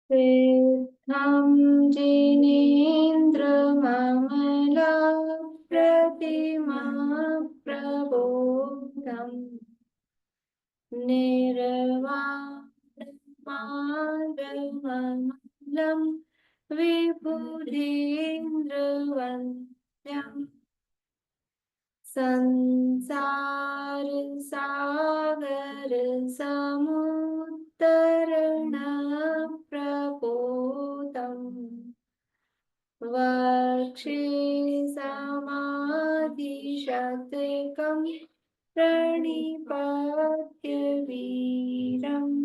सिद्धं जिनेन्द्रममलप्रतिमा प्रबोधम् निर्वाणमार्गममलं विबुधेन्द्रवन्द्यम् संसारसागरसमुत्तरणप्रपोतम् वक्षे समाधिशतकं प्रणिपत्य वीरम्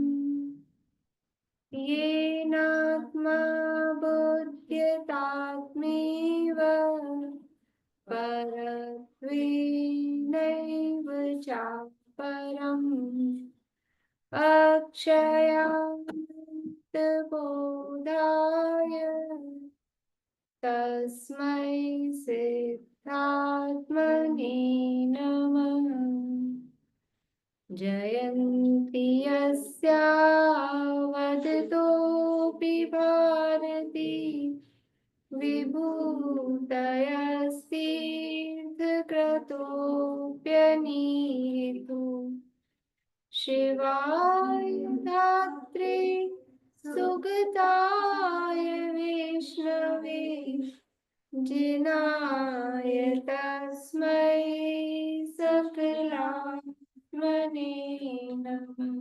येनात्मा बोध्यतात्मेव परत्वेनैव चापरम् अक्षयानन्तबोधाय तस्मै सिद्धात्मने नमः। जयन्ति यस्या वदतोऽपि भारती विभूतयस्तीर्थक्रतोऽप्यनीतु शिवाय धात्रे सुगताय वैष्णवे जिनाय तस्मै सकलात्मने नमः।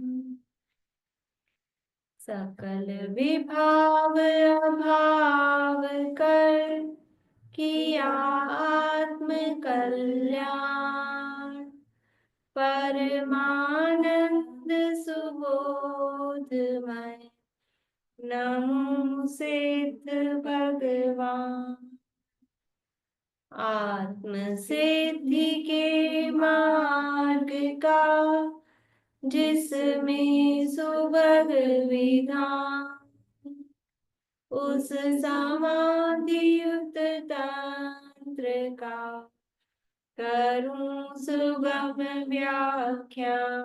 सकल विभाव अभाव कर किया आत्म कल्याण परमानंद सुबोधमय नमो सिद्ध भगवान। आत्म सिद्धि के मार्ग का जिसमें सुबह विधान उस समाधि युक्त तंत्र का करूं सुगम व्याख्यान।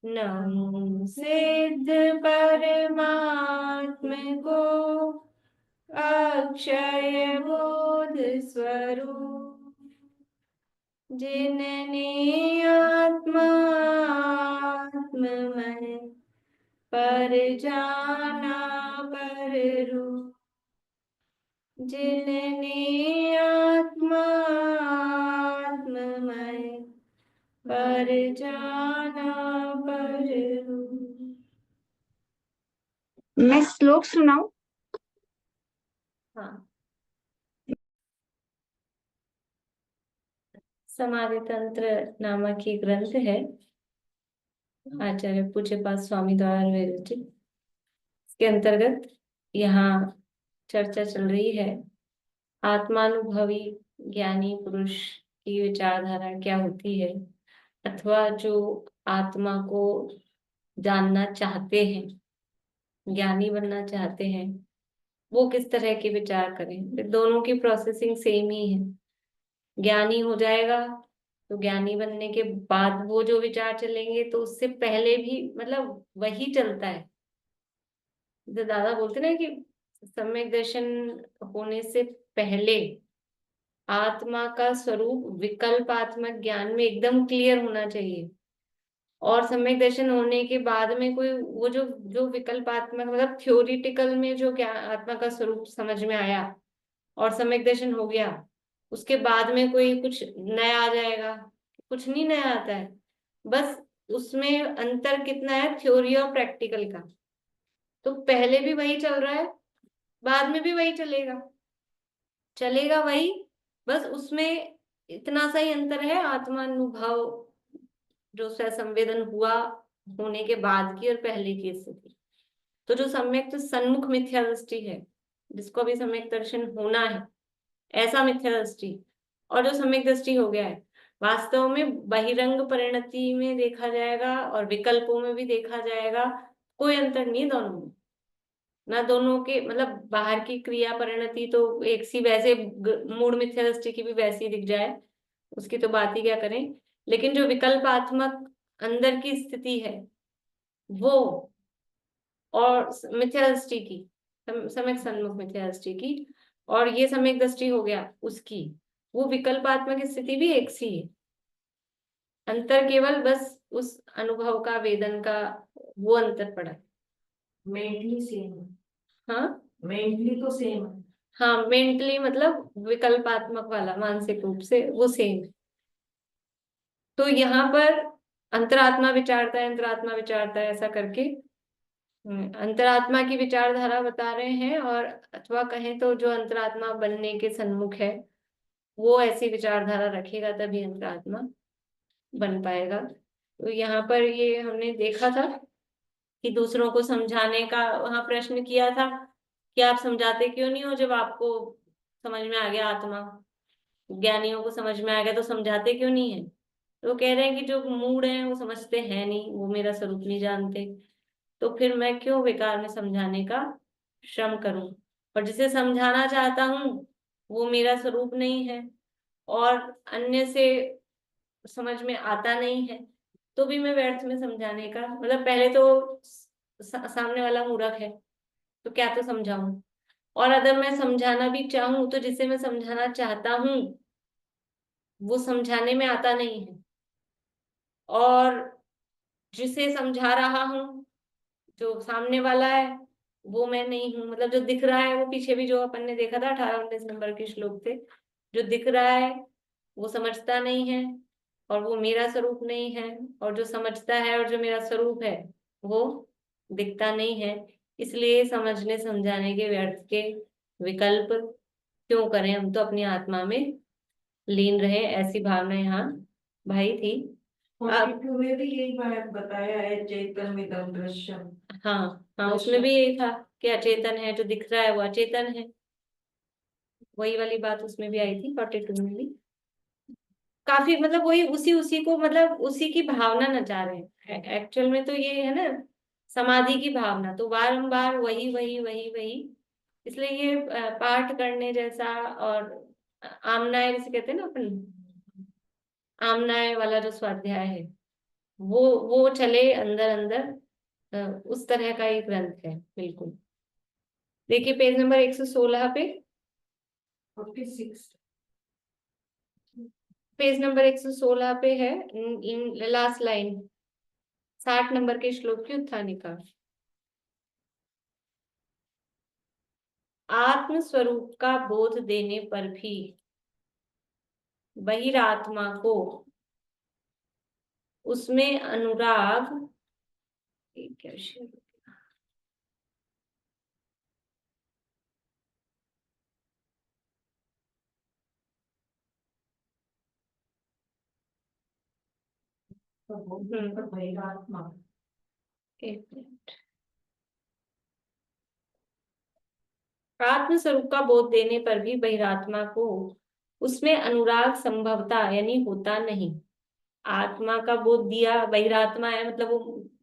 नमो सिद्ध परमात्म को अक्षय बोध स्वरूप जिनने आत्ममय पर जाना पर रूप जिनने आत्ममय पर जाना पर रूप। मैं श्लोक सुनाऊं? हाँ। समाधि तंत्र नामक ही ग्रंथ है, आचार्य पूज्यपाद स्वामी द्वारा विरचित। इसके अंतर्गत यहाँ चर्चा चल रही है आत्मानुभवी ज्ञानी पुरुष की विचारधारा क्या होती है, अथवा जो आत्मा को जानना चाहते हैं, ज्ञानी बनना चाहते हैं, वो किस तरह के विचार करें। दोनों की प्रोसेसिंग सेम ही है। ज्ञानी हो जाएगा तो ज्ञानी बनने के बाद वो जो विचार चलेंगे, तो उससे पहले भी मतलब वही चलता है। तो दादा बोलते ना कि सम्यक दर्शन होने से पहले आत्मा का स्वरूप विकल्पात्मक ज्ञान में एकदम क्लियर होना चाहिए, और सम्यक दर्शन होने के बाद में कोई वो जो जो विकल्पात्मक मतलब थ्योरिटिकल में जो ज्ञान आत्मा का स्वरूप समझ में आया और सम्यक दर्शन हो गया, उसके बाद में कोई कुछ नया आ जाएगा, कुछ नहीं नया आता है। बस उसमें अंतर कितना है थ्योरी और प्रैक्टिकल का। तो पहले भी वही चल रहा है, बाद में भी वही चलेगा, चलेगा वही, बस उसमें इतना सा ही अंतर है आत्मानुभव जो संवेदन हुआ होने के बाद की और पहले की स्थिति। तो जो सम्यक तो सन्मुख मिथ्या दृष्टि है, जिसको अभी सम्यक दर्शन होना है, ऐसा मिथ्या दृष्टि, और जो सम्यक दृष्टि हो गया है, वास्तव में बहिरंग परिणति में देखा जाएगा और विकल्पों में भी देखा जाएगा, कोई अंतर नहीं है दोनों में। ना दोनों के मतलब बाहर की क्रिया परिणति तो एक सी, वैसे मूड मिथ्या दृष्टि की भी वैसी दिख जाए, उसकी तो बात ही क्या करें। लेकिन जो विकल्पात्मक अंदर की स्थिति है, वो और मिथ्या दृष्टि की, सम्यक सन्मुख मिथ्या दृष्टि की, और ये सम्यक दृष्टि हो गया उसकी, वो विकल्पात्मक स्थिति भी एक सी है। अंतर केवल बस उस अनुभव का, वेदन का, वो अंतर पड़ा है। मेंटली सेम है। हाँ मेंटली तो सेम है। हाँ, मेंटली मतलब विकल्पात्मक वाला, मानसिक रूप से वो सेम। तो यहाँ पर अंतरात्मा विचारता है, अंतरात्मा विचारता है, ऐसा करके अंतरात्मा की विचारधारा बता रहे हैं, और अथवा कहें तो जो अंतरात्मा बनने के सन्मुख है वो ऐसी विचारधारा रखेगा तभी अंतरात्मा बन पाएगा। तो यहाँ पर ये हमने देखा था कि दूसरों को समझाने का वहां प्रश्न किया था कि आप समझाते क्यों नहीं हो, जब आपको समझ में आ गया, आत्मा ज्ञानियों को समझ में आ गया तो समझाते क्यों नहीं है। तो वो कह रहे हैं कि जो मूड है वो समझते हैं नहीं, वो मेरा स्वरूप नहीं जानते, तो फिर मैं क्यों बेकार में समझाने का श्रम करूं। और जिसे समझाना चाहता हूं वो मेरा स्वरूप नहीं है, और अन्य से समझ में आता नहीं है, तो भी मैं व्यर्थ में समझाने का, मतलब पहले तो सामने वाला मूर्ख है तो क्या तो समझाऊं, और अगर मैं समझाना भी चाहूं तो जिसे मैं समझाना चाहता हूं वो समझाने में आता नहीं है, और जिसे समझा रहा हूं जो सामने वाला है वो मैं नहीं हूं, मतलब जो दिख रहा है वो पीछे भी जो अपन ने देखा था 18-19 नंबर के श्लोक थे, जो दिख रहा है वो समझता नहीं है और वो मेरा स्वरूप नहीं है, और जो समझता है और जो मेरा स्वरूप है वो दिखता नहीं है। इसलिए समझने समझाने के व्यर्थ के विकल्प क्यों करें, हम तो अपनी आत्मा में लीन रहे, ऐसी भावना यहाँ भाई थी। अब 42 में भी यही बात बताया है, चैतन्य मिदम दृश्यम। हाँ हाँ, उसमें भी यही था कि अचेतन है, जो दिख रहा है वो अचेतन है, वही वाली बात उसमें भी आई थी 42 में भी। काफी मतलब वही उसी उसी को, मतलब उसी की भावना नचा रहे हैं एक्चुअल में, तो ये है ना समाधि की भावना, तो बारंबार वही वही वही वही, इसलिए ये पाठ करने जैसा, और आमनाय जिसे कहते हैं ना अपन, आमनाय वाला जो स्वाध्याय है वो चले अंदर अंदर, उस तरह का एक ग्रंथ है बिल्कुल। देखिए पेज नंबर 116 पे, 46। पेज नंबर 116 पे है, लास्ट लाइन, 60 नंबर के श्लोक की उत्थानिका। आत्म स्वरूप का बोध देने पर भी बहिरात्मा को उसमें अनुराग, क्या शेर? तो वो तो बहिरात्मा। एक मिनट। आत्म स्वरूप का बोध देने पर भी बहिरात्मा को उसमें अनुराग संभवता यानी होता नहीं। आत्मा का बोध दिया, बहिरात्मा है मतलब वो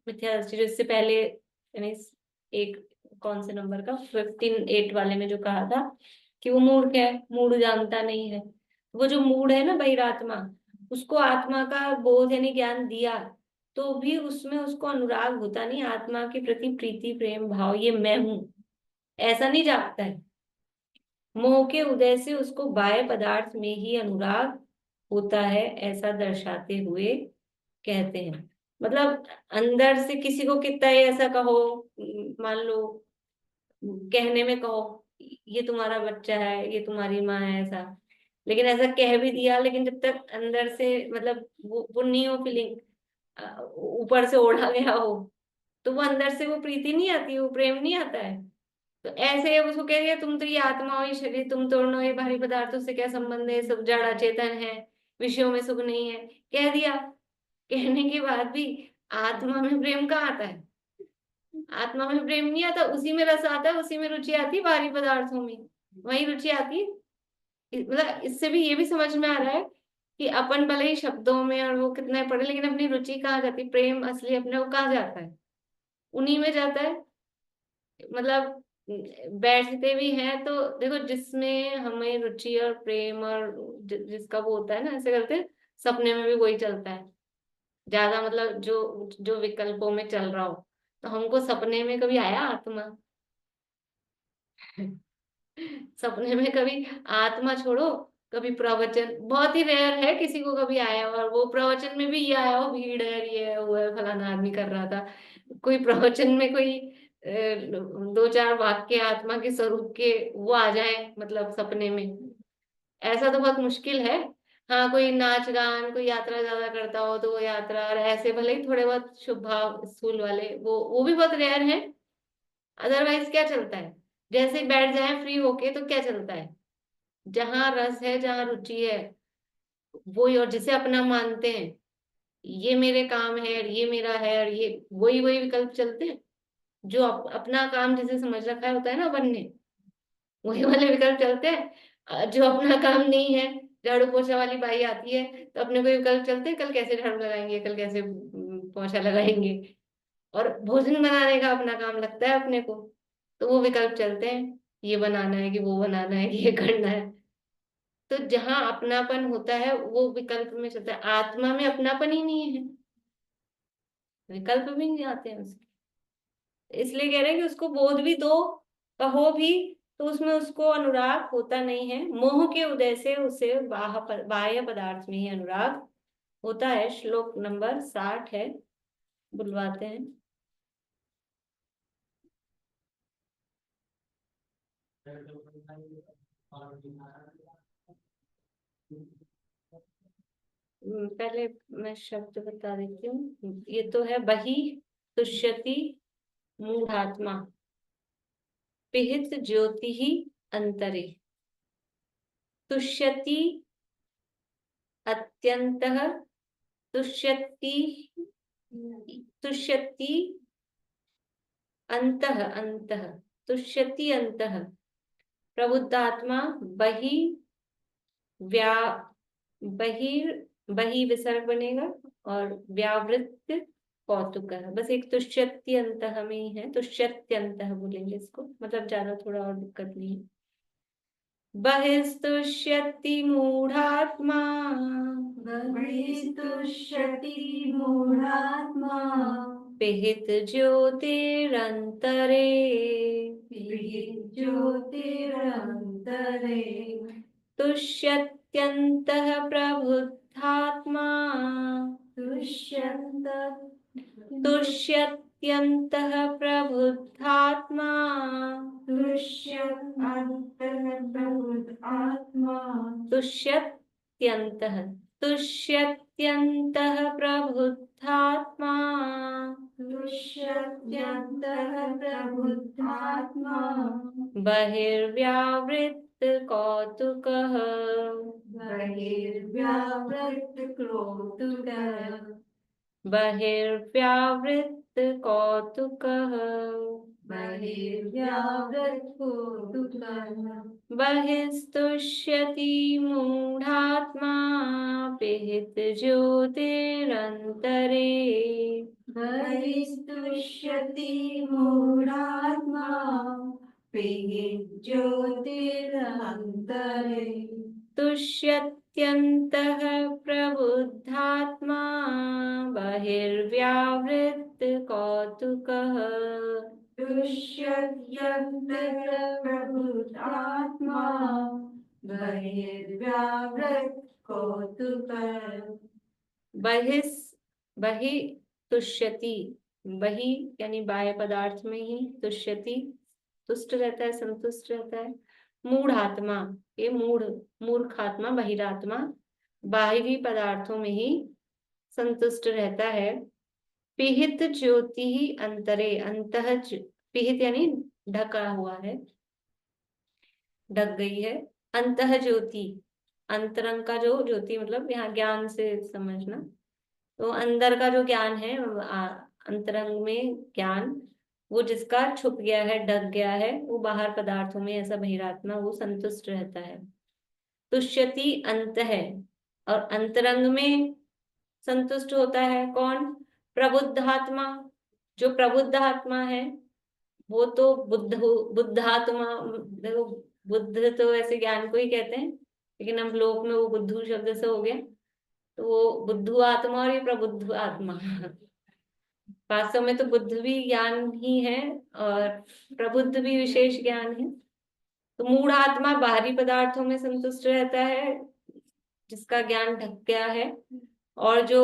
मिथ्या दृष्टि, जो इससे पहले यानी एक कौन से नंबर का 15-8 वाले में जो कहा था कि वो मूड क्या है, मूड जानता नहीं है, वो जो मूड है ना बहिरात्मा, उसको आत्मा का बोध यानी ज्ञान दिया तो भी उसमें उसको अनुराग होता नहीं, आत्मा के प्रति प्रीति प्रेम भाव, ये मैं हूं ऐसा नहीं जागता है। मोह के उदय से उसको बाह्य पदार्थ में ही अनुराग होता है, ऐसा दर्शाते हुए कहते हैं। मतलब अंदर से किसी को कितना ही ऐसा कहो, मान लो कहने में कहो ये तुम्हारा बच्चा है, ये तुम्हारी माँ है, ऐसा, लेकिन ऐसा कह भी दिया, लेकिन जब तक अंदर से मतलब वो नहीं हो फीलिंग, ऊपर से ओढ़ा गया हो, तो वो अंदर से वो प्रीति नहीं आती, वो प्रेम नहीं आता है। तो ऐसे उसको कह दिया तुम तो ये आत्मा हो, ये शरीर तुम तोड़ो, ये भारी पदार्थों से क्या संबंध है, सब जड़ अचेतन है, विषयों में सुख नहीं है, कह दिया। कहने के बाद भी आत्मा में प्रेम कहाँ आता है, आत्मा में प्रेम नहीं आता, उसी में रस आता है, उसी में रुचि आती है, भारी पदार्थों में वही रुचि आती है। मतलब इससे भी ये भी समझ में आ रहा है कि अपन भले ही शब्दों में और वो कितना पढ़े, लेकिन अपनी रुचि कहाँ जाती है, प्रेम असली अपने को कहाँ जाता है, उन्हीं में जाता है। मतलब बैठते भी हैं तो देखो, जिसमें हमें रुचि और प्रेम और जिसका वो होता है ना, ऐसे करते हैं सपने में भी वही चलता है ज्यादा, मतलब जो जो विकल्पों में चल रहा हो, तो हमको सपने में कभी आया आत्मा? सपने में कभी आत्मा छोड़ो, कभी प्रवचन, बहुत ही रेयर है किसी को कभी आया, और वो प्रवचन में भी ये आया हो भीड़ है, ये है, वो है, फलाना आदमी कर रहा था। कोई प्रवचन में कोई दो चार वाक्य आत्मा के स्वरूप के वो आ जाए मतलब सपने में, ऐसा तो बहुत मुश्किल है। हाँ, कोई नाच गान, कोई यात्रा ज्यादा करता हो तो वो यात्रा, और ऐसे भले ही थोड़े बहुत शुभ भाव स्थूल वाले, वो भी बहुत रेयर है। अदरवाइज क्या चलता है? जैसे ही बैठ जाए फ्री होके तो क्या चलता है? जहां रस है, जहां रुचि है, वही, और जिसे अपना मानते हैं, ये मेरे काम है और ये मेरा है, और ये वही वही विकल्प चलते हैं। जो अपना काम जिसे समझ रखा है होता है ना अपन ने, वही वाले विकल्प चलते हैं। जो अपना काम नहीं है, झाड़ू पोछा वाली बाई आती है तो अपने को विकल्प चलते हैं, कल कैसे झाड़ू लगाएंगे, कल कैसे पोछा लगाएंगे। और भोजन बनाने का अपना काम लगता है अपने को, तो वो विकल्प चलते हैं, ये बनाना है कि वो बनाना है कि ये करना है। तो जहां अपनापन होता है वो विकल्प में चलता है, आत्मा में अपनापन ही नहीं है, विकल्प भी नहीं आते हैं उसके। इसलिए कह रहे हैं कि उसको बोध भी दो, कहो भी, तो उसमें उसको अनुराग होता नहीं है। मोह के उदय से उसे बाह्य पदार्थ में ही अनुराग होता है। श्लोक नंबर 60 है, बुलवाते हैं। पहले मैं शब्द बता देती हूँ। ये तो है, बहि तुष्यति मूढ़ात्मा, पिहित ज्योति ही अंतरे, तुष्यति अत्यंतः, तुष्यति, तुष्यति अंतः, अंतः, तुष्यति अंतः, प्रबुद्धात्मा, बहि व्या बहिर, बहि विसर्ग बनेगा, और व्यावृत्त कौतुक, बस एक तुष्यति अंतः में ही है, तुष्यति अंतः बोलेंगे इसको, मतलब ज्यादा थोड़ा और दिक्कत नहीं है। बहिस्तुष्यति मूढ़ात्मा, बहिस्तुष्यति मूढ़ात्मा, पिहित ज्योतिरंतरे, ज्योतिरंतरे, तुष्यत्यन्तः प्रबुद्धात्मा, तुष्यन्त तुष्यत्यन्तः प्रबुद्धात्मा, तुष्यन्तः प्रबुद्धात्मा, तुष्यत्यन्तः, तुष्यत्यन्तः प्रबुद्धात्मा, तुष्यत्यन्तः प्रबुद्धात्मा, बहिर्व्यावृत्त कौतुकः, बहिर्व्यावृत्तकौतुकः, बहिर्व्यावृत्त कौतुकः, बहिर्व्यावृत्तकौतुकः, बहिस्तुष्यति मूढ़ात्मा, पिहित ज्योतिरन्तरे, बहिस्तुष्यति मूढ़ात्मा, ज्योतिरन्तरे, तुष्यत्यन्तः प्रबुद्धात्मा, बहिर्व्यावृत्त कौतुकः, तुष्यत्यन्तः प्रबुद्धात्मा, बहिर्व्यावृत्तकौतुकः, बहिस, बहि तुष्यति, बहि यानी बाह्य पदार्थ में ही, तुष्यति तुष्ट रहता है, संतुष्ट रहता है। मूढ़ आत्मा, ये मूढ़, मूर्ख आत्मा, बहिरात्मा, बाहरी पदार्थों में ही संतुष्ट रहता है। पिहित ज्योति ही अंतरे, पिहित यानी ढका हुआ है, ढक गई है। अंतः ज्योति, अंतरंग का जो ज्योति, मतलब यहाँ ज्ञान से समझना, तो अंदर का जो ज्ञान है, अंतरंग में ज्ञान, वो जिसका छुप गया है, ढक गया है, वो बाहर पदार्थों में, ऐसा बहिरात्मा वो संतुष्ट रहता है। तुष्यति अंत है, और अंतरंग में संतुष्ट होता है कौन? प्रबुद्ध आत्मा। जो प्रबुद्ध आत्मा है वो तो बुद्ध आत्मा, देखो, बुद्ध तो ऐसे ज्ञान को ही कहते हैं, लेकिन हम लोक में वो बुद्धू शब्द से हो गया, तो वो बुद्धू आत्मा और ये प्रबुद्ध आत्मा। वास्तव में तो बुद्ध भी ज्ञान ही है और प्रबुद्ध भी विशेष ज्ञान है। तो मूढ़ आत्मा बाहरी पदार्थों में संतुष्ट रहता है, जिसका ज्ञान ढक गया है। और जो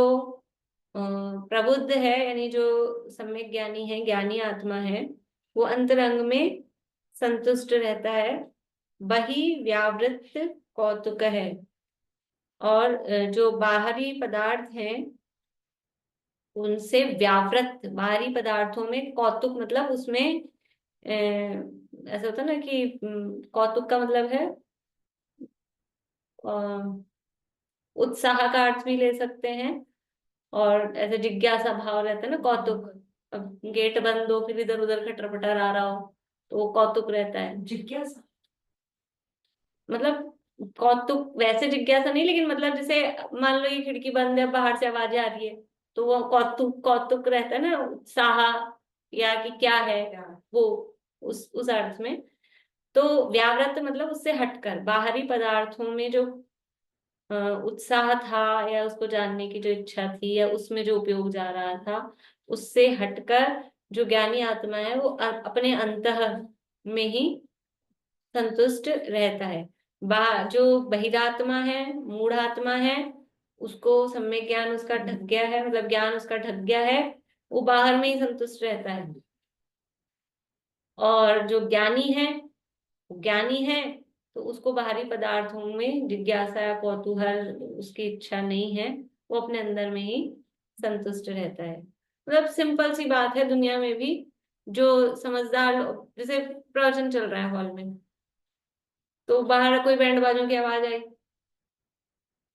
प्रबुद्ध है, यानी जो सम्यक ज्ञानी है, ज्ञानी आत्मा है, वो अंतरंग में संतुष्ट रहता है। वही व्यावृत्त कौतुक है। और जो बाहरी पदार्थ हैं उनसे व्यावृत्त, बाहरी पदार्थों में कौतुक मतलब उसमें ऐसा होता है ना कि कौतुक का मतलब है अ, उत्साह का अर्थ भी ले सकते हैं। और ऐसे जिज्ञासा भाव रहता है ना, कौतुक। अब गेट बंद हो, फिर इधर उधर खटर पटर आ रहा हो, तो वो कौतुक रहता है। जिज्ञासा मतलब कौतुक वैसे जिज्ञासा नहीं, लेकिन मतलब जैसे मान लो ये खिड़की बंद है, बाहर से आवाजें आ रही है, तो वो कौतुक कौतुक रहता है ना, उत्साह या कि क्या है वो, उस अर्थ में। तो व्यावृत्त मतलब उससे हटकर, बाहरी पदार्थों में जो उत्साह था या उसको जानने की जो इच्छा थी या उसमें जो उपयोग जा रहा था, उससे हटकर जो ज्ञानी आत्मा है वो अपने अंतः में ही संतुष्ट रहता है। जो बहिरात्मा है, मूढ़ आत्मा है, उसको सम्यक ज्ञान उसका ढक गया है, मतलब ज्ञान उसका ढक गया है, वो बाहर में ही संतुष्ट रहता है। और जो ज्ञानी है तो उसको बाहरी पदार्थों में जिज्ञासा या कौतूहल, उसकी इच्छा नहीं है, वो अपने अंदर में ही संतुष्ट रहता है। मतलब सिंपल सी बात है, दुनिया में भी जो समझदार जैसे प्रवचन चल रहा है हॉल में, तो बाहर कोई बैंड बाजों की आवाज आई,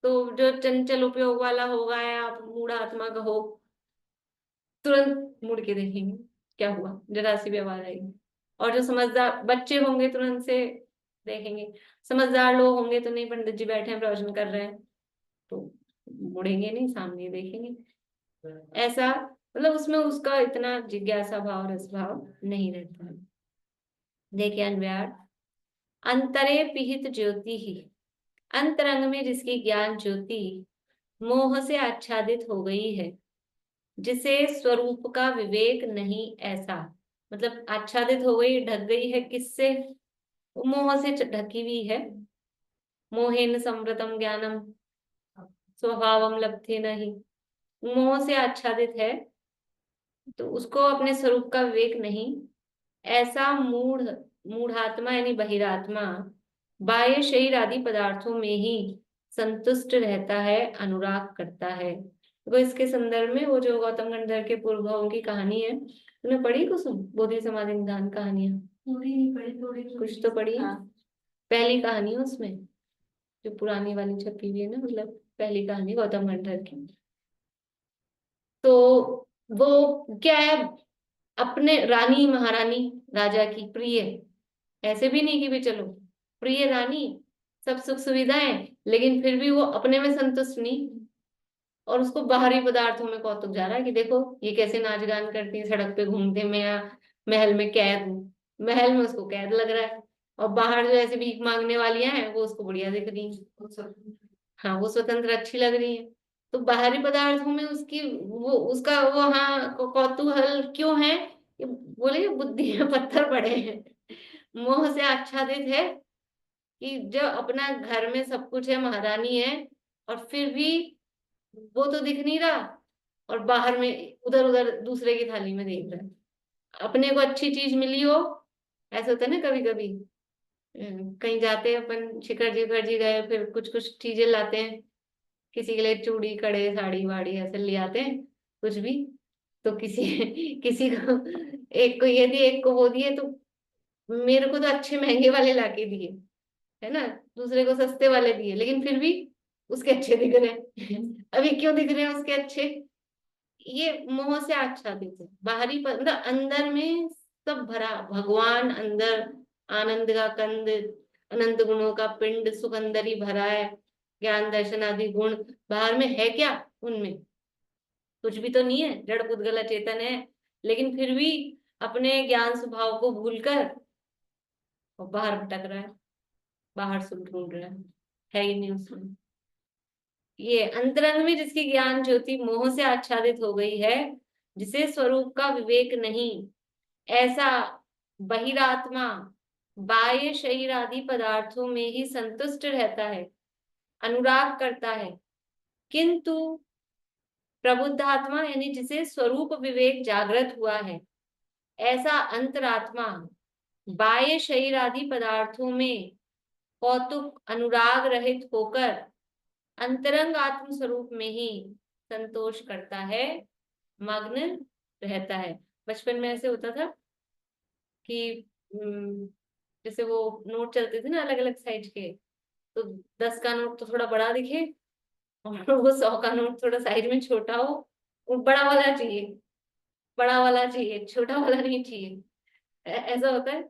तो जो चंचल उपयोग वाला होगा या आप मूढ़ आत्मा का हो, तुरंत मुड़ के देखेंगे क्या हुआ, जरा सी भी आवाज आएगी। और जो समझदार बच्चे होंगे तुरंत से देखेंगे, समझदार लोग होंगे तो नहीं, पंडित जी बैठे हैं प्रवचन कर रहे हैं, तो मुड़ेंगे नहीं, सामने देखेंगे। ऐसा मतलब उसमें उसका इतना जिज्ञासा भाव रस भाव नहीं रहता है। देखिए अनव्यार, अंतरे पिहित ज्योति ही, अंतरंग में जिसकी ज्ञान ज्योति मोह से आच्छादित हो गई है, जिसे स्वरूप का विवेक नहीं ऐसा, मतलब आच्छादित हो गई, ढक गई है किससे? मोह से ढकी हुई है। मोहेन समृतम ज्ञानम स्वभावम लब्धे नहीं, मोह से आच्छादित है तो उसको अपने स्वरूप का विवेक नहीं। ऐसा मूढ़ात्मा यानी बहिरात्मा बाह्य शरीर आदि पदार्थों में ही संतुष्ट रहता है, अनुराग करता है। वो इसके संदर्भ में वो जो गौतम गंधर्व के पूर्वों की कहानी है, तुमने पढ़ी कुसुम? बोधि समाधि निधान कहानियां पूरी नहीं पढ़ी, थोड़ी कुछ तो पढ़ी है। हाँ। पहली कहानी है उसमें, जो पुरानी वाली छपी हुई है ना, मतलब पहली कहानी गौतम गंधर्व की। तो वो क्या है, अपने रानी महारानी, राजा की प्रिय, ऐसे भी नहीं कि भी चलो प्रिय रानी, सब सुख सुविधाएं, लेकिन फिर भी वो अपने में संतुष्ट नहीं, और उसको बाहरी पदार्थों में कौतुक जा रहा है कि देखो ये कैसे नाच गान करती है, सड़क पे घूमते, मैं यहाँ महल में कैद हूँ, महल में उसको कैद लग रहा है। और बाहर जो ऐसे भीख मांगने वालियां हैं वो उसको बढ़िया दिख रही हैं, हाँ वो स्वतंत्र अच्छी लग रही है। तो बाहरी पदार्थों में उसकी वो उसका वो हाँ कौतूहल क्यों है? ये बोले बुद्धि में पत्थर पड़े हैं, मोह से आच्छादित है कि जब अपना घर में सब कुछ है, महारानी है, और फिर भी वो तो दिख नहीं रहा, और बाहर में उधर उधर दूसरे की थाली में देख रहा है। अपने को अच्छी चीज मिली हो, ऐसा होता है ना कभी कभी, कहीं जाते हैं अपन, शिखर जी गए, फिर कुछ कुछ चीजें लाते हैं, किसी के लिए चूड़ी कड़े साड़ी वाड़ी ऐसे ले आते हैं, कुछ भी। तो किसी किसी को, एक को ये दिए एक को वो दिए, तो मेरे को तो अच्छे महंगे वाले लाके दिए, है ना, दूसरे को सस्ते वाले दिए, लेकिन फिर भी उसके अच्छे दिख रहे हैं। अभी क्यों दिख रहे हैं उसके अच्छे? ये मोह से आच्छादित है, बाहरी मतलब अंदर में सब भरा, भगवान अंदर, आनंद का कंद, अनंत गुणों का पिंड सुख अंदर ही भरा है, ज्ञान दर्शन आदि गुण बाहर में है क्या? उनमें कुछ भी तो नहीं है, जड़ पुद्गल चेतन है, लेकिन फिर भी अपने ज्ञान स्वभाव को भूलकर वो बाहर भटक रहा है, बाहर सुख ढूंढ रहा है ही नहीं उसमें। ये अंतरंग में जिसकी ज्ञान ज्योति मोह से आच्छादित हो गई है, जिसे स्वरूप का विवेक नहीं, ऐसा बहिरात्मा बाह्य शरीर आदि पदार्थों में ही संतुष्ट रहता है, अनुराग करता है। किंतु प्रबुद्धात्मा यानी जिसे स्वरूप विवेक जागृत हुआ है, ऐसा अंतरात्मा बाह्य शरीर आदि पदार्थों में कौतुक अनुराग रहित होकर अंतरंग आत्म स्वरूप में ही संतोष करता है, मग्न रहता है। बचपन में ऐसे होता था कि जैसे वो नोट चलते थे ना अलग अलग साइज के, तो 10 का नोट तो थोड़ा बड़ा दिखे और वो 100 का नोट थोड़ा साइज में छोटा हो। वो बड़ा वाला चाहिए, बड़ा वाला चाहिए, छोटा वाला नहीं चाहिए। ऐसा होता है।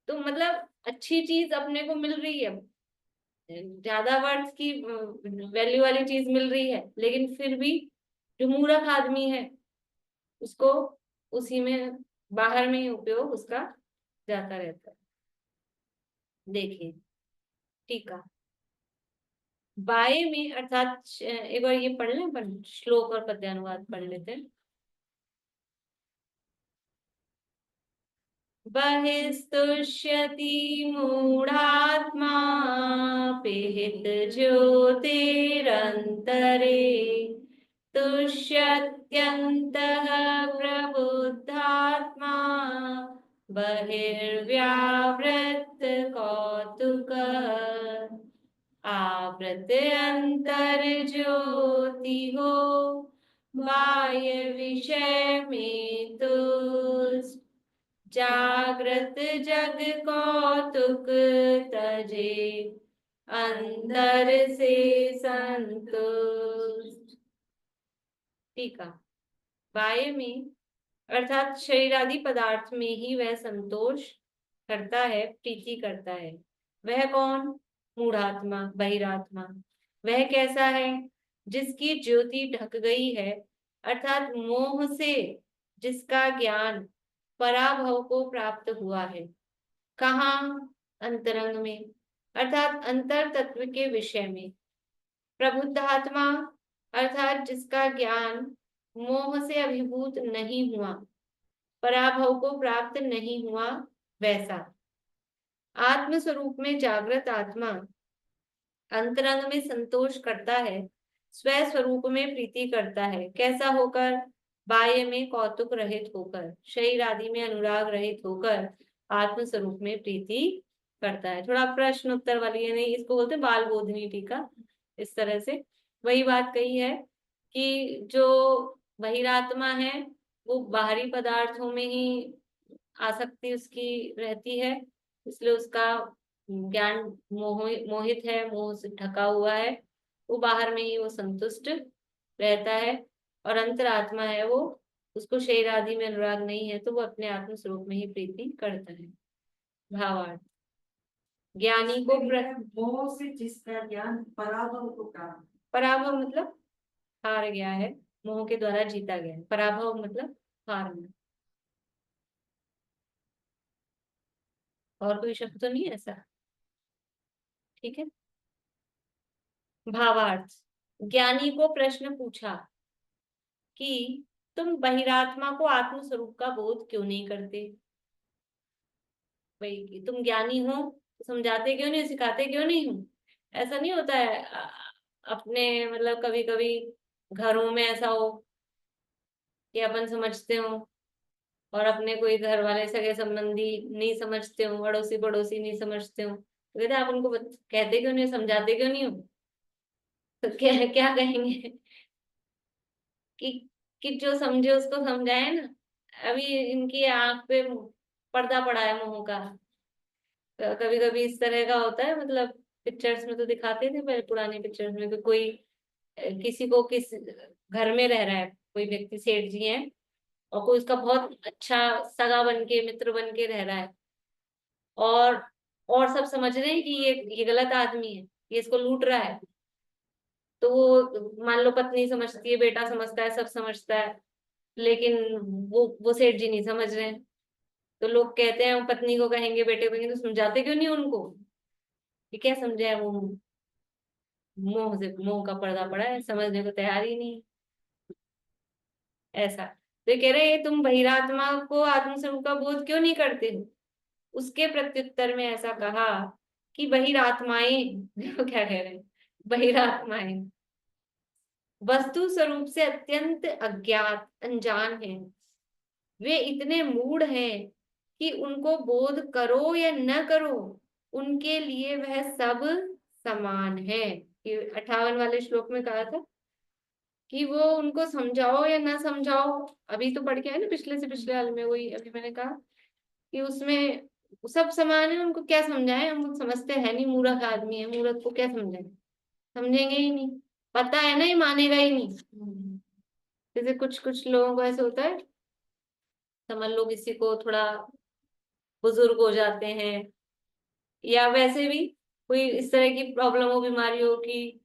तो मतलब अच्छी चीज अपने को मिल रही है, ज्यादा वर्ड्स की वैल्यू वाली चीज मिल रही है, लेकिन फिर भी जो मूर्ख आदमी है उसको उसी में बाहर में ही उपयोग उसका जाता रहता है। देखिए टीका, बाय में अर्थात एक बार ये पढ़ लें, अपन श्लोक और पद्यानुवाद पढ़ लेते हैं। बहिस्तुष्यति मूढ़ात्मा पिहित ज्योतिरन्तरे, तुष्यत्यन्तः प्रबुद्धात्मा बहिर्व्यावृत्त कौतुकः, आवृत अंतर ज्योति हो बाह्य विषय में तुष्ट, जागृत जग कौतुक तजे अंदर से संतुष्ट। ठीक है, बाह्य में अर्थात शरीर आदि पदार्थ में ही वह संतोष करता है, प्रीति करता है। वह कौन? मूढ़ात्मा, बहिरात्मा। वह कैसा है? जिसकी ज्योति ढक गई है, अर्थात मोह से जिसका ज्ञान पराभव को प्राप्त हुआ है। कहाँ? अंतरंग में, अर्थात अंतर तत्व के विषय में। प्रबुद्धात्मा अर्थात जिसका ज्ञान मोह से अभिभूत नहीं हुआ, पराभव को प्राप्त नहीं हुआ, वैसा। आत्म स्वरूप में जागृत आत्मा अंतरंग में संतोष करता है, स्व स्वरूप में प्रीति करता है। कैसा होकर? बाह्य में कौतुक रहित होकर, शरीर आदि में अनुराग रहित होकर आत्म स्वरूप में प्रीति करता है। थोड़ा प्रश्न उत्तर वाली, यानी इसको बोलते हैं बाल बोधनी टीका। इस तरह से वही बात कही है कि जो बहिरात्मा है वो बाहरी पदार्थों में ही आसक्ति उसकी रहती है, इसलिए उसका ज्ञान मोहित है, मोह से ढका हुआ है, वो बाहर में ही वो संतुष्ट रहता है। और अंतरात्मा है वो, उसको शरीर आदि में अनुराग नहीं है, तो वो अपने आत्म स्वरूप में ही प्रीति करता है। भावार्थ, ज्ञानी को मोह से जिसका ज्ञान पराभव को प्राप्त, पराभव मतलब हार गया है, मोह के द्वारा जीता गया है। पराभव मतलब हारना। और कोई शब्द तो नहीं है ऐसा? ठीक है। भावार्थ, ज्ञानी को प्रश्न पूछा कि तुम बहिरात्मा को आत्म स्वरूप का बोध क्यों नहीं करते? भाई कि तुम ज्ञानी हो तो समझाते क्यों नहीं, सिखाते क्यों नहीं हो? ऐसा नहीं होता है अपने मतलब कभी कभी घरों में ऐसा हो कि अपन समझते हो और अपने कोई घर वाले सगे संबंधी नहीं समझते हो, अड़ोसी पड़ोसी नहीं समझते हो, तो कहते आप उनको कहते क्यों नहीं, समझाते क्यों नहीं हो? तो क्या क्या कहेंगे कि जो समझे उसको समझाए ना। अभी इनकी आंख पे पर्दा पड़ा है मोह का। कभी कभी इस तरह का होता है, मतलब पिक्चर्स में तो दिखाते थे पहले, पुराने पिक्चर्स में, कि कोई किसी को किस घर में रह रहा है, कोई व्यक्ति सेठ जी है और कोई उसका बहुत अच्छा सगा बन के, मित्र बन के रह रहा है, और सब समझ रहे हैं कि ये गलत आदमी है, ये इसको लूट रहा है। तो वो मान लो पत्नी समझती है, बेटा समझता है, सब समझता है, लेकिन वो सेठ जी नहीं समझ रहे हैं। तो लोग कहते हैं, पत्नी को कहेंगे, बेटे को कहेंगे, तो समझाते क्यों नहीं उनको? ये क्या समझा है वो, मोह का पर्दा पड़ा है, समझने को तैयार ही नहीं। ऐसा तो कह रहे हैं तुम बहिरात्मा को आत्मस्वरूप का बोध क्यों नहीं करते हो। उसके प्रत्युत्तर में ऐसा कहा कि बहिरात्माएं देखो क्या कह रहे हैं, बहिरात्माएं वस्तु स्वरूप से अत्यंत अज्ञात अनजान हैं। वे इतने मूढ़ हैं कि उनको बोध करो या न करो उनके लिए वह सब समान है। ये 58 वाले श्लोक में कहा था कि वो उनको समझाओ या ना समझाओ। अभी तो पढ़ के आए ना पिछले से पिछले हाल में, वही अभी मैंने कहा कि उसमें सब समान है, उनको क्या समझाएं, हम समझते हैं नहीं, मूर्ख आदमी है, मूर्ख को क्या समझाएं, समझेंगे ही नहीं, पता है ना, ये मानेगा ही नहीं। जैसे कुछ कुछ लोगों को ऐसे होता है, समझ लो किसी को थोड़ा बुजुर्ग हो जाते हैं या वैसे भी कोई इस तरह की प्रॉब्लम हो, बीमारी हो कि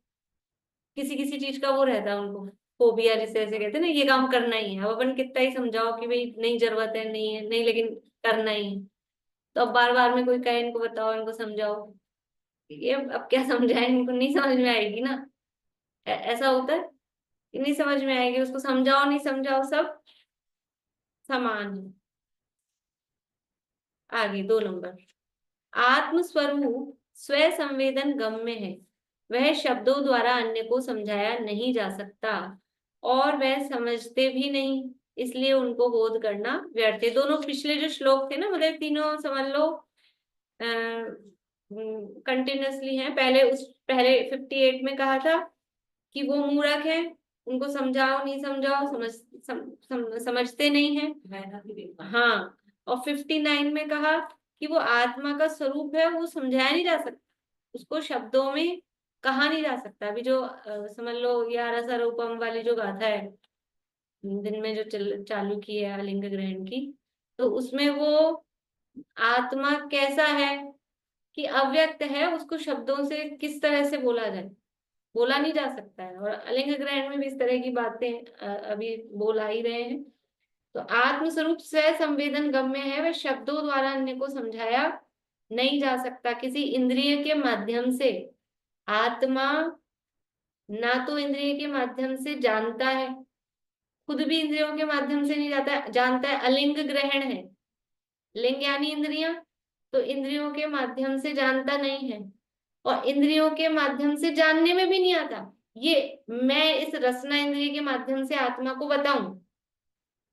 किसी किसी चीज का वो रहता है उनको, फोबिया जिसे ऐसे कहते हैं ना, ये काम करना ही है। अब अपन कितना ही समझाओ कि भाई नहीं जरूरत है, नहीं है नहीं, लेकिन करना ही है। तो अब बार बार में कोई कहे इनको बताओ इनको समझाओ, ये अब क्या समझाएं, इनको नहीं समझ में आएगी ना। ऐसा होता है कि नहीं समझ में आएगी, उसको समझाओ नहीं समझाओ सब समान है। आगे 2 नंबर, आत्म स्वरूप स्वयं संवेदन गम्य है, वह शब्दों द्वारा अन्य को समझाया नहीं जा सकता और वह समझते भी नहीं, इसलिए उनको बोध करना व्यर्थ है। दोनों पिछले जो श्लोक थे ना, मतलब तीनों समझ लो कंटिन्यूअसली हैं। पहले 58 में कहा था कि वो मूर्ख है, उनको समझाओ नहीं समझाओ समझते नहीं है। हाँ, और 59 में कहा कि वो आत्मा का स्वरूप है, वो समझाया नहीं जा सकता, उसको शब्दों में कहा नहीं जा सकता। अभी जो समझ लो ये रस रूपम वाली जो गाथा है, दिन में जो चालू की है अलिंग ग्रहण की, तो उसमें वो आत्मा कैसा है कि अव्यक्त है, उसको शब्दों से किस तरह से बोला जाए, बोला नहीं जा सकता है। और अलिंग ग्रहण में भी इस तरह की बातें अभी बोल आ ही रहे हैं। तो आत्मस्वरूप स्व संवेदन गम्य है, वह शब्दों द्वारा अन्य को समझाया नहीं जा सकता। किसी इंद्रिय के माध्यम से आत्मा ना तो इंद्रिय के माध्यम से जानता है, खुद भी इंद्रियों के माध्यम से नहीं जाता जानता है, अलिंग ग्रहण है, लिंग यानी इंद्रियां, तो इंद्रियों के माध्यम से जानता नहीं है और इंद्रियों के माध्यम से जानने में भी नहीं आता। ये मैं इस रसना इंद्रिय के माध्यम से आत्मा को बताऊं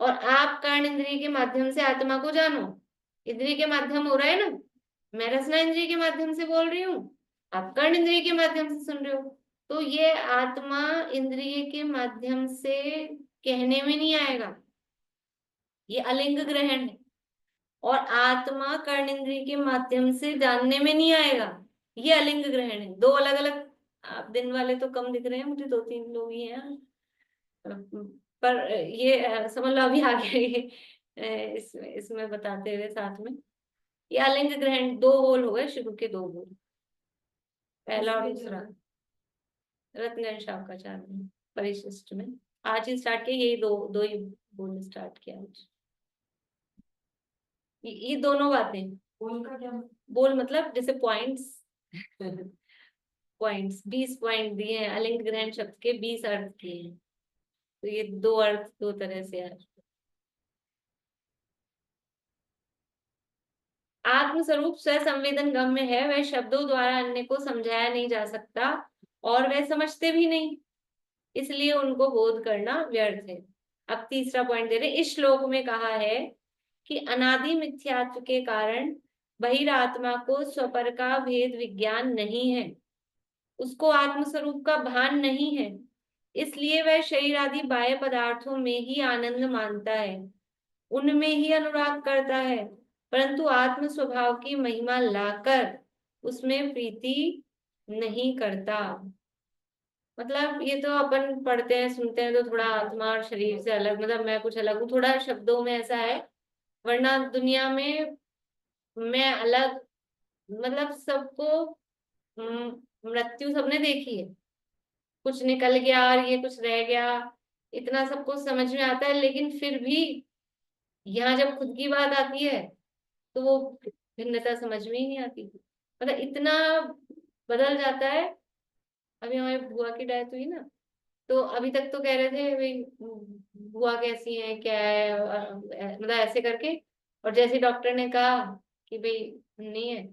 और आप कर्ण इंद्रिय के माध्यम से आत्मा को जानो, इंद्रिय के माध्यम हो रहा है ना, मैं रसना इंद्रिय के माध्यम से बोल रही हूँ, आप कर्ण इंद्रिय के माध्यम से सुन रहे हो, तो ये आत्मा इंद्रिय के माध्यम से कहने में नहीं आएगा, ये अलिंग ग्रहण है। और आत्मा कर्ण इंद्रिय के माध्यम से जानने में नहीं आएगा, ये अलिंग ग्रहण है। दो अलग अलग, आप दिन वाले तो कम दिख रहे हैं मुझे, 2-3 लोग ही हैं, पर ये समझ लो अभी आ गया ये इसमें बताते हुए साथ में, ये अलिंग ग्रहण 2 बोल हो गए, शुरू के 2 बोल, पहला और दूसरा, रत्न शाकाचार में परिशिष्ट में आज ही स्टार्ट किया, यही दो दो ही बोल स्टार्ट किया आज। ये दोनों बातें, बोल का क्या बोल मतलब जैसे पॉइंट्स पॉइंट्स 20 पॉइंट दिए हैं, अलिंग ग्रहण शब्द के 20 अर्थ किए हैं, तो ये 2 अर्थ 2 तरह से है। आत्मस्वरूप स्वसंवेदन गम्य है, वह शब्दों द्वारा अन्य को समझाया नहीं जा सकता और वह समझते भी नहीं, इसलिए उनको बोध करना व्यर्थ है। अब तीसरा पॉइंट दे रहे, इस श्लोक में कहा है कि अनादि मिथ्यात्व के कारण बहिरात्मा को स्वपर का भेद विज्ञान नहीं है, उसको आत्मस्वरूप का भान नहीं है, इसलिए वह शरीर आदि बाह्य पदार्थों में ही आनंद मानता है, उनमें ही अनुराग करता है, परंतु आत्म स्वभाव की महिमा लाकर उसमें प्रीति नहीं करता। मतलब ये तो अपन पढ़ते हैं सुनते हैं तो थोड़ा आत्मा और शरीर से अलग, मतलब मैं कुछ अलग हूँ, थोड़ा शब्दों में ऐसा है, वरना दुनिया में मैं अलग, मतलब सबको मृत्यु सबने देखी है, कुछ निकल गया और ये कुछ रह गया, इतना सबको समझ में आता है, लेकिन फिर भी यहाँ जब खुद की बात आती है तो वो भिन्नता समझ में ही नहीं आती, मतलब इतना बदल जाता है। अभी हमारी बुआ की डेथ हुई ना, तो अभी तक तो कह रहे थे भाई बुआ कैसी है क्या है, मतलब ऐसे करके। और जैसे डॉक्टर ने कहा कि भाई नहीं है,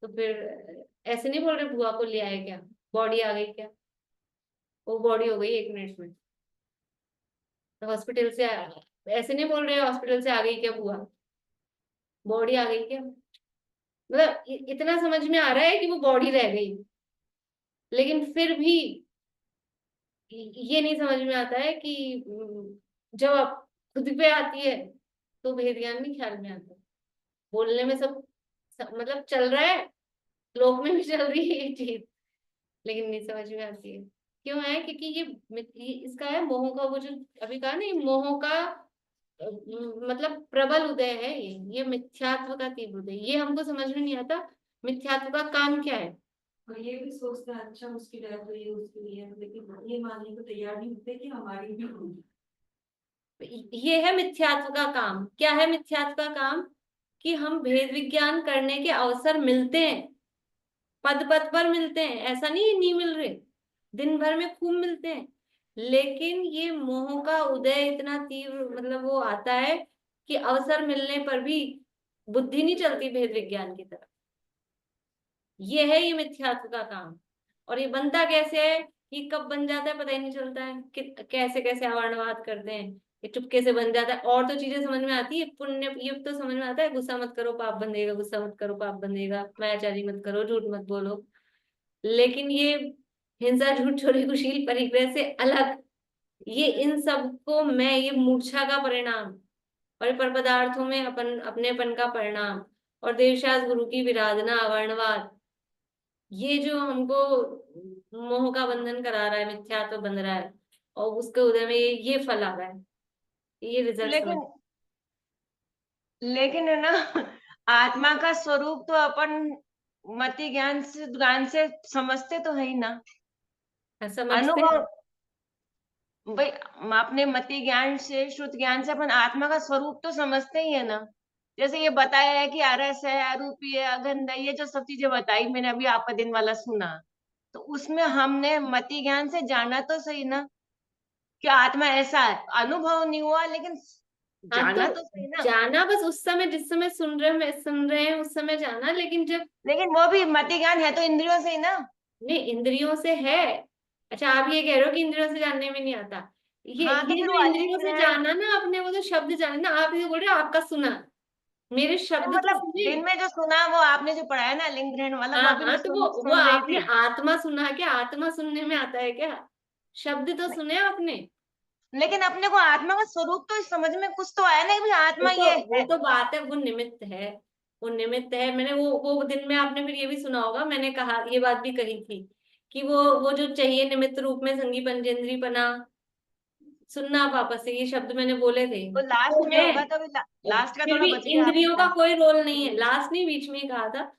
तो फिर ऐसे नहीं बोल रहे बुआ को ले आए क्या, बॉडी आ गई क्या। वो बॉडी हो गई 1 मिनट में। तो हॉस्पिटल से ऐसे नहीं बोल रहे हॉस्पिटल से आ गई क्या बुआ, बॉडी आ गई क्या। मतलब इतना समझ में आ रहा है कि वो बॉडी रह गई, लेकिन फिर भी ये नहीं समझ में आता है कि जब आप खुद पे आती है तो भेद ज्ञान नहीं ख्याल में आता। बोलने में सब मतलब चल रहा है, श्लोक में भी चल रही है ये चीज, लेकिन नहीं समझ में आती है। क्यों है, क्योंकि ये इसका है मोह का, वो जो अभी कहा ना, ये मोह का मतलब प्रबल उदय है, ये मिथ्यात्व का तीव्र उदय, ये हमको समझ में नहीं आता मिथ्यात्व का काम क्या है। और ये भी सोचते हैं अच्छा उसकी डेथ हुई है उसके लिए, लेकिन ये मानने को तैयार नहीं होते कि हमारी भी होगी। ये है मिथ्यात्व का काम। क्या है मिथ्यात्व का काम, कि हम भेद विज्ञान करने के अवसर मिलते हैं, पद पद पर मिलते हैं, ऐसा नहीं नहीं मिल रहे, दिन भर में खूब मिलते हैं, लेकिन ये मोह का उदय इतना तीव्र मतलब वो आता है कि अवसर मिलने पर भी बुद्धि नहीं चलती भेद विज्ञान की तरफ। ये है ये मिथ्यात्व का काम। और ये बनता कैसे है, कि कब बन जाता है पता ही नहीं चलता है, कि कैसे कैसे अवर्णवाद करते हैं, ये चुपके से बन जाता है। और तो चीजें समझ में आती है, पुण्य ये तो समझ में आता है, गुस्सा मत करो पाप बंधेगा, गुस्सा मत करो पाप बंधेगा, मैचारी मत करो, झूठ मत बोलो। लेकिन ये हिंसा झूठ चोरी कुशील परिग्रह से अलग, ये इन सब को मैं, ये मूर्छा का परिणाम, और ये पर पदार्थों में अपनेपन का परिणाम, और देवशास गुरु की विराधना अवर्णवाद, ये जो हमको मोह का बंधन करा रहा है, मिथ्यात्व बन रहा है, और उसके उदय में ये फल आ रहा है, ये रिजल्ट समझ। लेकिन लेकिन है ना, आत्मा का स्वरूप तो अपन मति ज्ञान से समझते तो है ही ना। समझते हैं। अनुभव भाई, अपने मति ज्ञान से श्रुत ज्ञान से अपन आत्मा का स्वरूप तो समझते ही है ना। जैसे ये बताया है कि अरस है, अरूपी है, अगंध है, ये जो सब चीजें बताई मैंने अभी आपका दिन वाला सुना, तो उसमें हमने मति ज्ञान से जाना तो सही ना कि आत्मा ऐसा है। अनुभव नहीं हुआ लेकिन हाँ तो जाना तो सही ना। जाना बस उस समय, जिस समय सुन रहे हैं उस समय जाना, लेकिन जब लेकिन वो भी मति ज्ञान है तो इंद्रियों से ही ना। नहीं इंद्रियों से है। अच्छा आप ये कह रहे हो कि इंद्रियों से जानने में नहीं आता, हाँ तो ये फिर जो वो इंद्रियों अलिंग से ग्रहण। जाना ना, आपने वो जो शब्द जाने ना, आप ये बोल रहे हो आपका सुना, मेरे तो शब्द तो मतलब सुने। दिन में जो सुना वो आपने जो पढ़ाया ना अलिंग ग्रहण वाला, वो हाँ अभी मैं हाँ, तो सुन वो सुन रही आपने थी। आत्मा सुना, क्या आत्मा सुनने में आता है क्या, शब्द तो सुने आपने। लेकिन अपने को आत्मा का स्वरूप तो इस समझ में कुछ तो आया ना कि भाई आत्मा ये वो है। तो बात है, वो निमित्त है, वो निमित्त है। मैंने वो दिन में आपने फिर ये भी सुना होगा, मैंने कहा ये बात भी कही थी कि वो जो चाहिए निमित्त रूप में संगी पंचेंद्री पना, सुनना आप वापस से, ये शब्द मैंने बोले थे। तो लास्ट वो में है, होगा तो लास्ट का फिर थोड़ा भी बच गया आपने इंद्रियों का लास्ट। कोई रोल नहीं है, लास्ट नहीं बीच में ही कहा था,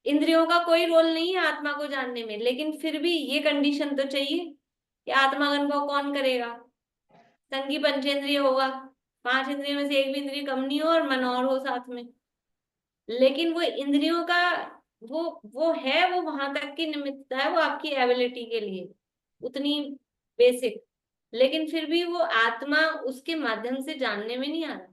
इंद्रियों का कोई रोल नहीं है आत्मा को जानने में, लेकिन फिर भी ये कंडीशन तो चाहिए कि आत्मागन को कौन करेगा, संगी पंचेंद्रिय होगा, 5 इंद्रियों में से एक भी इंद्रिय कम नहीं हो, और मन और हो साथ में। लेकिन वो इंद्रियों का वो वो है, वो वहां तक की निमित्तता है, वो आपकी एबिलिटी के लिए उतनी बेसिक, लेकिन फिर भी वो आत्मा उसके माध्यम से जानने में नहीं आ रहा।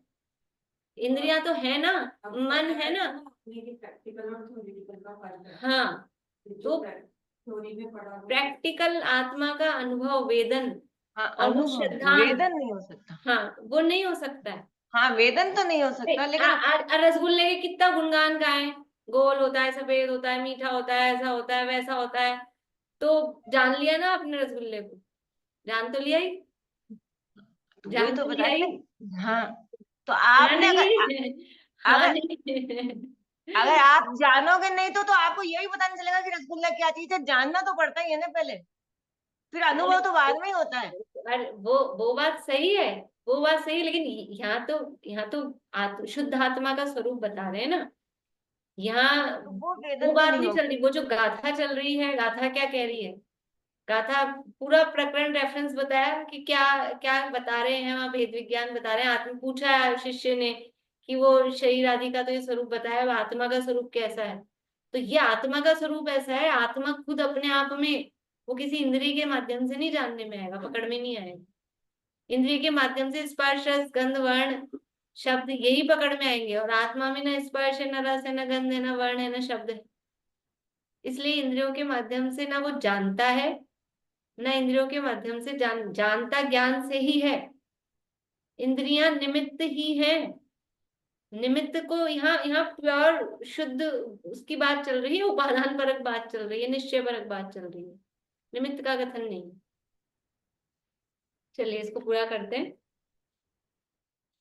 इंद्रियां तो है ना, अब मन बताया है ना। था अपने की प्रैक्टिकल और थ्योरेटिकल का फर्क है। हाँ, जो तो थ्योरी में पढ़ा वो प्रैक्टिकल आत्मा का अनुभव वेदन, हाँ, और वो अनुभव सिद्धांत, वेदन नहीं हो सकता। हाँ वो नहीं हो सकता है। हाँ, वेदन तो नहीं हो सकता लेकिन रसगुल्ले के कितना गुणगान गाए, गोल होता है, सफेद होता है, मीठा होता है, ऐसा होता है, वैसा होता है, तो जान लिया ना आपने रसगुल्ले को, जान तो लिया ही, तो वही जान तो तो लिया बता रही ही। ना। हाँ, तो हाँ आपने नहीं, हाँ अगर नहीं। अगर आप जानोगे नहीं तो आपको यही पता नहीं चलेगा कि रसगुल्ला क्या चीज है। जानना तो पड़ता ही है ना पहले, फिर अरे अनुभव तो बाद में ही होता है। वो बात सही है, वो बात सही है, लेकिन यहाँ तो शुद्ध आत्मा का स्वरूप बता रहे हैं ना, यहाँ तो वो वो वेदन तो बात नहीं नहीं चल होगा। रही। वो जो गाथा चल रही है, गाथा क्या कह रही है, गाथा पूरा प्रकरण रेफरेंस बताया कि क्या क्या बता रहे हैं, वहां भेद विज्ञान बता रहे हैं। आत्मा पूछा है शिष्य ने कि वो शरीर आदि का तो ये स्वरूप बताया, आत्मा का स्वरूप कैसा है, तो ये आत्मा का स्वरूप ऐसा है, आत्मा खुद अपने आप में वो किसी इंद्रिय के माध्यम से नहीं जानने में आएगा, पकड़ में नहीं आएगा। इंद्रिय के माध्यम से स्पर्श रस गंध वर्ण शब्द यही पकड़ में आएंगे, और आत्मा में न स्पर्श है, न रस है, न गंध है, न वर्ण है, न शब्द है। इसलिए इंद्रियों के माध्यम से ना वो जानता है, न इंद्रियों के माध्यम से जानता ज्ञान से ही है। इंद्रियां निमित्त ही है। निमित्त को यहाँ यहाँ प्योर शुद्ध उसकी बात चल रही है, उपादान परक बात चल रही है, निश्चय परक बात चल रही है, निमित्त का कथन नहीं। चलिए इसको पूरा करते हैं।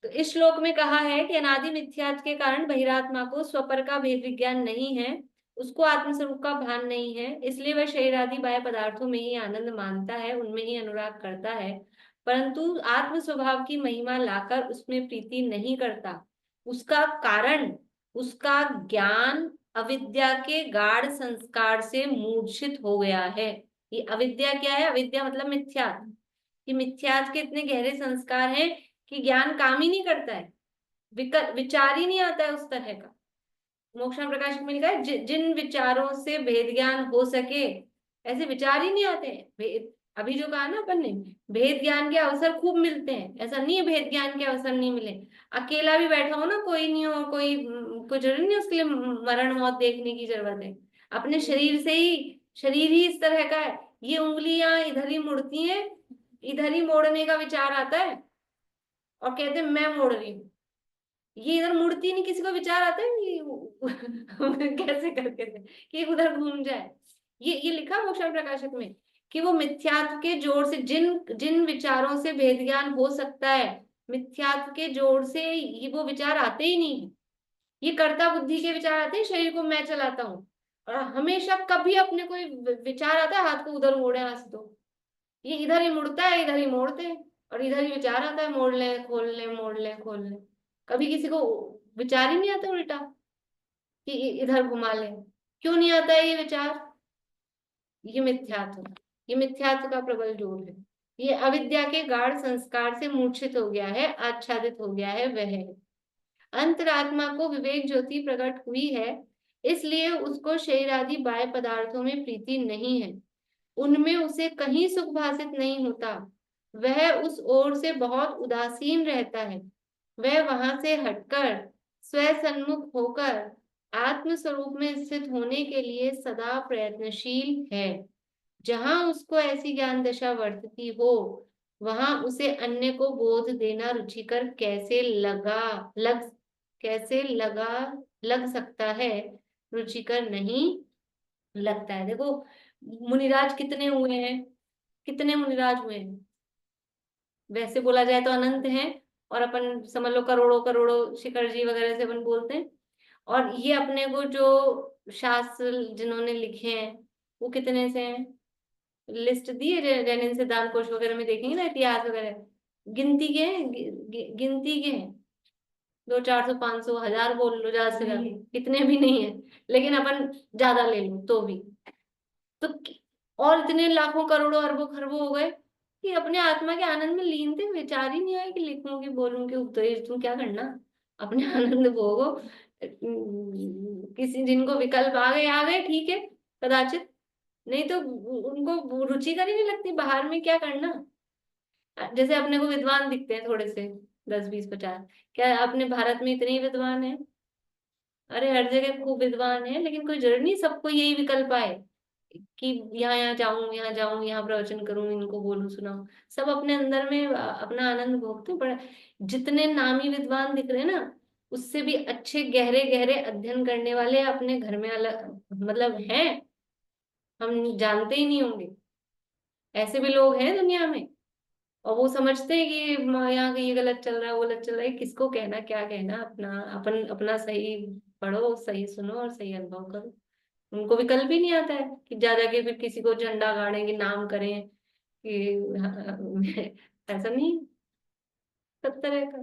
तो इस श्लोक में कहा है कि अनादि मिथ्यात्व के कारण बहिरात्मा को स्वपर का भेद विज्ञान नहीं है, उसको आत्मस्वरूप का भान नहीं है, इसलिए वह शरीर आदि बाह्य पदार्थों में ही आनंद मानता है, उनमें ही अनुराग करता है, परंतु आत्म स्वभाव की महिमा लाकर उसमें प्रीति नहीं करता। उसका कारण उसका ज्ञान अविद्या के गाढ़ संस्कार से मूर्छित हो गया है। ये अविद्या क्या है? अविद्या मतलब मिथ्यात्व। ये मिथ्यात्व के इतने गहरे संस्कार हैं कि ज्ञान काम ही नहीं करता है, विचार ही नहीं आता है उस तरह का। मोक्षण प्रकाशक में लिखा है जिन विचारों से भेद ज्ञान हो सके, ऐसे विचार ही नहीं आते हैं। अभी जो कहा ना अपन ने, भेद ज्ञान के अवसर खूब मिलते हैं, ऐसा नहीं है भेद ज्ञान के अवसर नहीं मिले। अकेला भी बैठा हो ना, कोई नहीं हो, कोई जरूरी नहीं उसके लिए मरण मौत देखने की जरूरत है। अपने शरीर से ही, शरीर ही इस तरह का है, ये उंगलियां इधर ही मुड़ती हैं, इधर ही मोड़ने का विचार आता है और कहते हैं मैं मोड़ रही हूँ। ये इधर मुड़ती नहीं, किसी को विचार आता है कि कैसे करके कि उधर घूम जाए। ये लिखा मोक्षण प्रकाशक में कि वो मिथ्यात्व के जोर से जिन जिन विचारों से भेद ज्ञान हो सकता है, मिथ्यात्व के जोर से ये वो विचार आते ही नहीं है। ये कर्ता बुद्धि के विचार आते हैं, शरीर को मैं चलाता हूँ, और हमेशा कभी अपने कोई विचार आता है हाथ को उधर मोड़े, हाथ दो, ये इधर ही मुड़ता है, इधर ही मोड़ते हैं, और इधर ही विचार आता है मोड़ ले खोल ले, मोड़ ले खोल ले। कभी किसी को विचार ही नहीं आता उल्टा कि इधर घुमा ले। क्यों नहीं आता है ये विचार? ये मिथ्यात्व, ये मिथ्यात्व का प्रबल जोर है। ये अविद्या के गाढ़ संस्कार से मूर्छित हो गया है, आच्छादित हो गया है। वह अंतरात्मा को विवेक ज्योति प्रकट हुई है, इसलिए उसको शरीर आदि बाह्य पदार्थों में प्रीति नहीं है, उनमें उसे कहीं सुख भासित नहीं होता। वह उस ओर से बहुत उदासीन रहता है। वह वहां से हटकर स्वसन्मुख होकर आत्म स्वरूप में स्थित होने के लिए सदा प्रयत्नशील है। जहां उसको ऐसी ज्ञान दशा वर्तती हो, वहां उसे अन्य को बोध देना रुचिकर कैसे लग सकता है? रुचिकर नहीं लगता है। देखो मुनिराज कितने हुए हैं, कितने मुनिराज हुए हैं? वैसे बोला जाए तो अनंत हैं, और अपन समझ लो करोड़ों करोड़ों शिखर जी वगैरह से अपन बोलते हैं। और ये अपने को जो शास्त्र जिन्होंने लिखे हैं वो कितने से हैं? लिस्ट दी है जैन सिद्धांत कोश वगैरह में, देखेंगे ना इतिहास वगैरह, गिनती के हैं, गिनती के हैं। 200, 400, 500, 1000 बोल लो, ज्यादा से ज्यादा, इतने भी नहीं है, लेकिन अपन ज्यादा ले लो तो भी तो। और इतने लाखों करोड़ों अरबों खरबों हो गए कि अपने आत्मा के आनंद में लीन थे, विचार ही नहीं आया कि लिखूं कि बोलूं कि उपदेश दूं, क्या करना, अपने आनंद भोगो। किसी जिनको विकल्प आ गए ठीक है, कदाचित, नहीं तो उनको रुचिकर ही नहीं लगती बाहर में, क्या करना। जैसे अपने को विद्वान दिखते हैं थोड़े से, 10, 20, 50, क्या अपने भारत में इतने ही विद्वान है? अरे हर जगह खूब विद्वान है, लेकिन कोई जरूरी नहीं सबको यही विकल्प आए कि यहाँ यहाँ जाऊं, यहाँ जाऊं, यहाँ प्रवचन करूं, इनको बोलूं सुनाऊं। सब अपने अंदर में अपना आनंद भोगते हैं। पर जितने नामी विद्वान दिख रहे हैं ना, उससे भी अच्छे गहरे गहरे अध्ययन करने वाले अपने घर में अलग मतलब हैं, हम जानते ही नहीं होंगे। ऐसे भी लोग हैं दुनिया में, और वो समझते हैं कि यहाँ ये गलत चल रहा है, वो गलत चल रहा है, किसको कहना क्या कहना, अपना सही पढ़ो, सही सुनो और सही अनुभव करो। उनको विकल्प ही नहीं आता है कि ज्यादा के फिर किसी को झंडा गाड़ेंगे, नाम करें कि ऐसा नहीं, सब तरह का।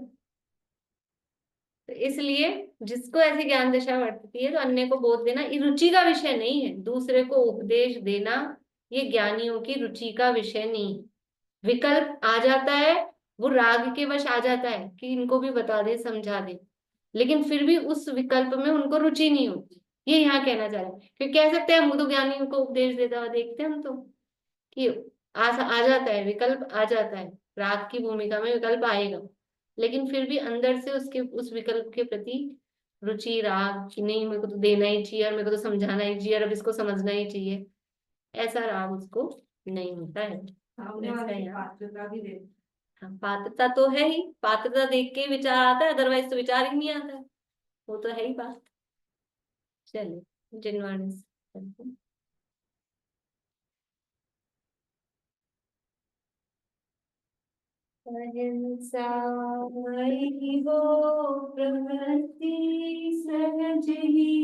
तो इसलिए जिसको ऐसी ज्ञान दशा वर्तती है तो अन्य को बोध देना ये रुचि का विषय नहीं है, दूसरे को उपदेश देना ये ज्ञानियों की रुचि का विषय नहीं है। विकल्प आ जाता है, वो राग के वश आ जाता है कि इनको भी बता दे, समझा दे, लेकिन फिर भी उस विकल्प में उनको रुचि नहीं होती। ये यहाँ कहना चाह रहे हैं, क्योंकि कह सकते हैं हम तो ज्ञानियों को उपदेश देता हुआ देखते हैं हम तो, कि आ जाता है, विकल्प आ जाता है, राग की भूमिका में विकल्प आएगा, लेकिन फिर भी अंदर से उसके उस विकल्प के प्रति रुचि, राग कि नहीं मेरे को तो देना ही चाहिए और मेरे को तो समझाना ही चाहिए और अब इसको समझना ही चाहिए, ऐसा राग उसको नहीं होता है। सामने ऐसा वाले है की यार। पात्रता भी दे। हाँ, पात्रता तो है ही, पात्रता देख के ही विचार आता है, अदरवाइज तो विचार ही नहीं आता है, वो तो है ही बात। चलिए जिनवाणी से करते हैं। अहिंसा वही वो प्रवृत्ति सहज ही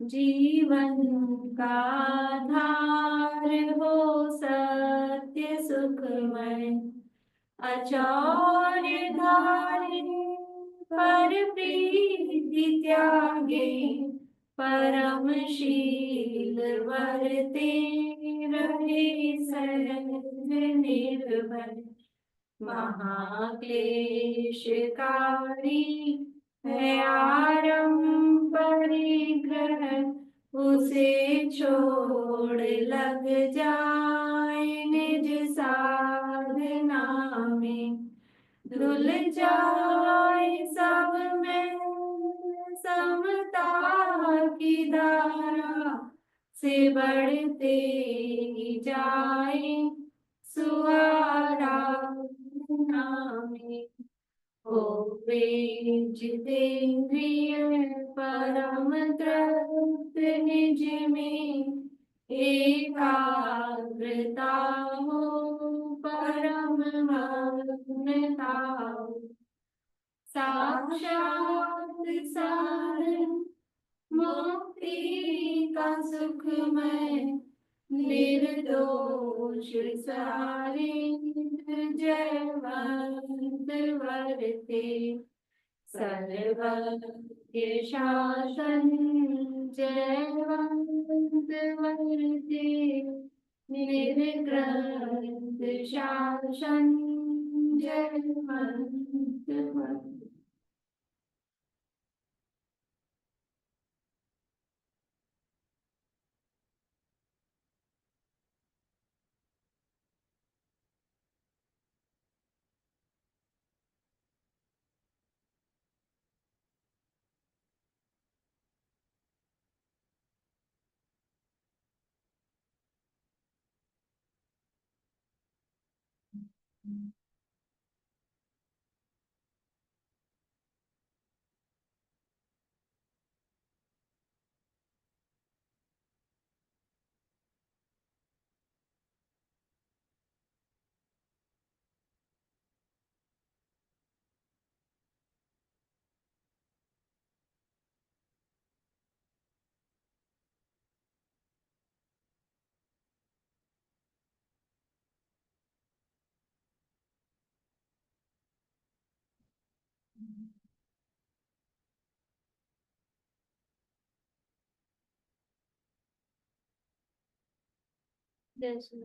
जीवन का आधार हो, सत्य सुखमय अचौर धारे पर प्रीति त्यागे, परमशील वरते रहे सहज निर्भय, महाक्लेशकारी है आरंभ परिग्रह, उसे छोड़ लग जाए निज साधना में, धुल जाए सब में समता की धारा, से बढ़ते ही जाए सुआराधना में, हो वे जितेंद्रिय परम तृप्त निज में, एकाग्रता हो परम मग्नता हो, साक्षात साधन मुक्ति का सुखमय निर्दोष सारे जयवंत वरते, सर्वज्ञ शासन जयवंत वरते, निर्ग्रंथ शासन जयवंत वरते। जय श्री